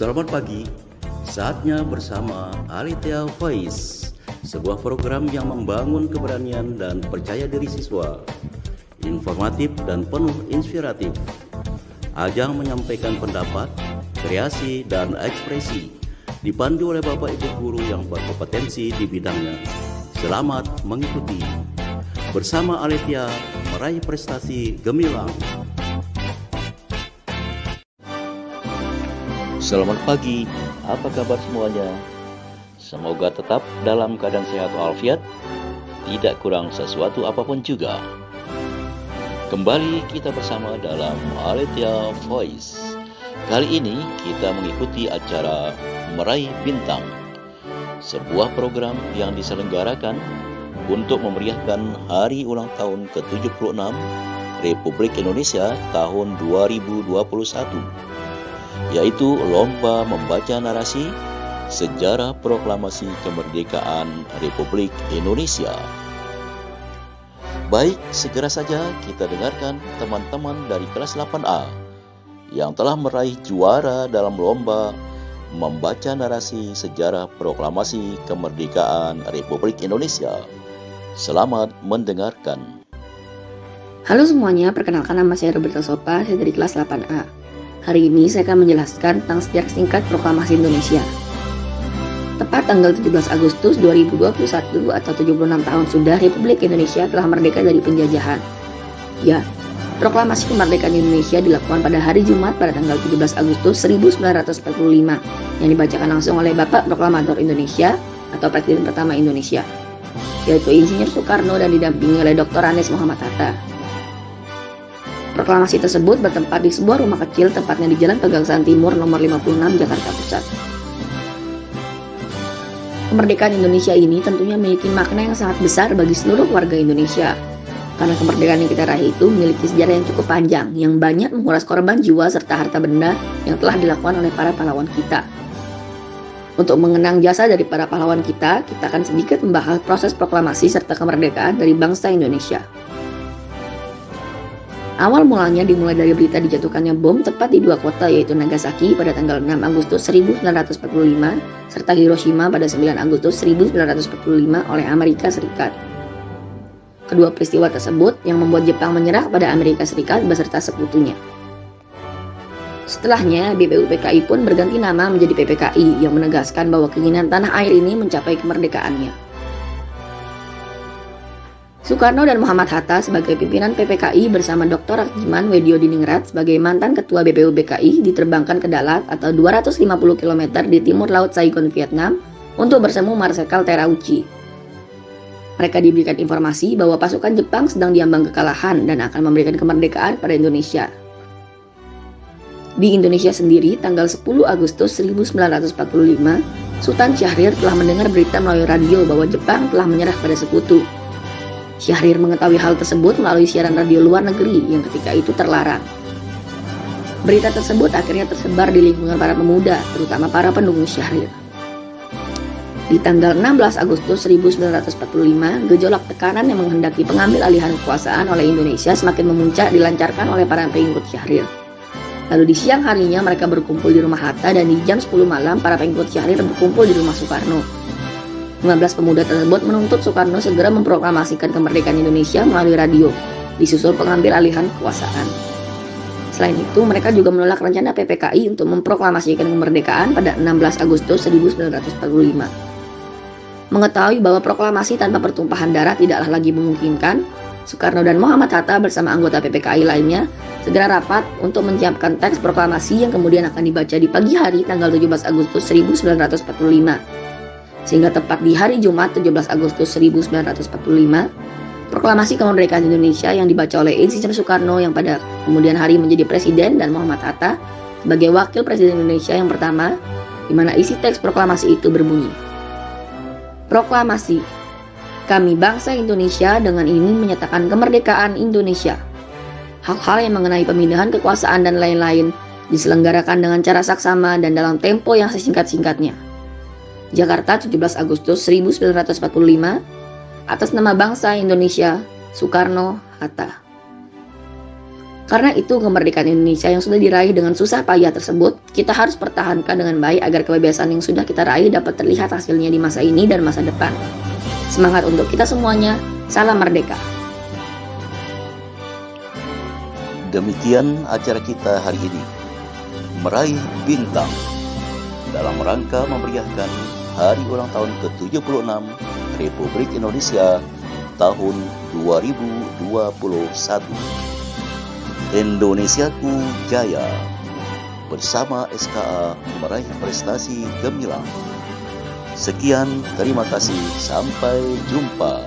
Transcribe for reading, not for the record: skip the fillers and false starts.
Selamat pagi, saatnya bersama Alethea Voice, sebuah program yang membangun keberanian dan percaya diri siswa, informatif dan penuh inspiratif. Ajang menyampaikan pendapat, kreasi, dan ekspresi, dipandu oleh Bapak Ibu Guru yang berkompetensi di bidangnya. Selamat mengikuti. Bersama Alethea, meraih prestasi gemilang. Selamat pagi, apa kabar semuanya? Semoga tetap dalam keadaan sehat walafiat, tidak kurang sesuatu apapun juga. Kembali kita bersama dalam Alethea Voice. Kali ini kita mengikuti acara Meraih Bintang, sebuah program yang diselenggarakan untuk memeriahkan hari ulang tahun ke-76 Republik Indonesia tahun 2021. Yaitu lomba membaca narasi sejarah proklamasi kemerdekaan Republik Indonesia. Baik, segera saja kita dengarkan teman-teman dari kelas 8A yang telah meraih juara dalam lomba membaca narasi sejarah proklamasi kemerdekaan Republik Indonesia. Selamat mendengarkan. Halo semuanya, perkenalkan nama saya Roberta Sopa, saya dari kelas 8A. Hari ini saya akan menjelaskan tentang sejarah singkat Proklamasi Indonesia. Tepat tanggal 17 Agustus 2021 atau 76 tahun sudah Republik Indonesia telah merdeka dari penjajahan. Ya, Proklamasi Kemerdekaan Indonesia dilakukan pada hari Jumat pada tanggal 17 Agustus 1945 yang dibacakan langsung oleh Bapak Proklamator Indonesia atau Presiden pertama Indonesia, yaitu Insinyur Soekarno dan didampingi oleh Dr. Andes Muhammad Hatta. Proklamasi tersebut bertempat di sebuah rumah kecil tepatnya di Jalan Pegangsaan Timur nomor 56 Jakarta Pusat. Kemerdekaan Indonesia ini tentunya memiliki makna yang sangat besar bagi seluruh warga Indonesia. Karena kemerdekaan yang kita raih itu memiliki sejarah yang cukup panjang, yang banyak menguras korban jiwa serta harta benda yang telah dilakukan oleh para pahlawan kita. Untuk mengenang jasa dari para pahlawan kita akan sedikit membahas proses proklamasi serta kemerdekaan dari bangsa Indonesia. Awal mulanya dimulai dari berita dijatuhkannya bom tepat di dua kota, yaitu Nagasaki pada tanggal 6 Agustus 1945 serta Hiroshima pada 9 Agustus 1945 oleh Amerika Serikat. Kedua peristiwa tersebut yang membuat Jepang menyerah kepada Amerika Serikat beserta sekutunya. Setelahnya, BPUPKI pun berganti nama menjadi PPKI yang menegaskan bahwa keinginan tanah air ini mencapai kemerdekaannya. Soekarno dan Muhammad Hatta sebagai pimpinan PPKI bersama Dr. Rajiman Weddiodiningrat sebagai mantan ketua BPUPKI diterbangkan ke Dalat atau 250 km di timur laut Saigon, Vietnam untuk bertemu Marsekal Terauchi. Mereka diberikan informasi bahwa pasukan Jepang sedang diambang kekalahan dan akan memberikan kemerdekaan pada Indonesia. Di Indonesia sendiri, tanggal 10 Agustus 1945, Sultan Syahrir telah mendengar berita melalui radio bahwa Jepang telah menyerah pada sekutu. Syahrir mengetahui hal tersebut melalui siaran radio luar negeri yang ketika itu terlarang. Berita tersebut akhirnya tersebar di lingkungan para pemuda, terutama para pendukung Syahrir. Di tanggal 16 Agustus 1945, gejolak tekanan yang menghendaki pengambil alihan kekuasaan oleh Indonesia semakin memuncak dilancarkan oleh para pengikut Syahrir. Lalu di siang harinya mereka berkumpul di rumah Hatta dan di jam 10 malam para pengikut Syahrir berkumpul di rumah Soekarno. 15 pemuda tersebut menuntut Soekarno segera memproklamasikan kemerdekaan Indonesia melalui radio, disusul pengambil alihan kekuasaan. Selain itu, mereka juga menolak rencana PPKI untuk memproklamasikan kemerdekaan pada 16 Agustus 1945. Mengetahui bahwa proklamasi tanpa pertumpahan darah tidaklah lagi memungkinkan, Soekarno dan Muhammad Hatta bersama anggota PPKI lainnya segera rapat untuk menyiapkan teks proklamasi yang kemudian akan dibaca di pagi hari tanggal 17 Agustus 1945. Sehingga tepat di hari Jumat 17 Agustus 1945, proklamasi kemerdekaan Indonesia yang dibaca oleh Insinyur Soekarno yang pada kemudian hari menjadi presiden dan Muhammad Hatta sebagai wakil presiden Indonesia yang pertama, di mana isi teks proklamasi itu berbunyi. Proklamasi, kami bangsa Indonesia dengan ini menyatakan kemerdekaan Indonesia. Hal-hal yang mengenai pemindahan kekuasaan dan lain-lain diselenggarakan dengan cara saksama dan dalam tempo yang sesingkat-singkatnya. Jakarta 17 Agustus 1945 atas nama bangsa Indonesia, Soekarno, Hatta. Karena itu kemerdekaan Indonesia yang sudah diraih dengan susah payah tersebut, kita harus pertahankan dengan baik agar kebebasan yang sudah kita raih dapat terlihat hasilnya di masa ini dan masa depan. Semangat untuk kita semuanya, salam merdeka. Demikian acara kita hari ini, Meraih Bintang, dalam rangka memeriahkan Hari Ulang Tahun ke-76 Republik Indonesia tahun 2021. Indonesiaku Jaya, bersama SKA meraih prestasi gemilang. Sekian, terima kasih, sampai jumpa.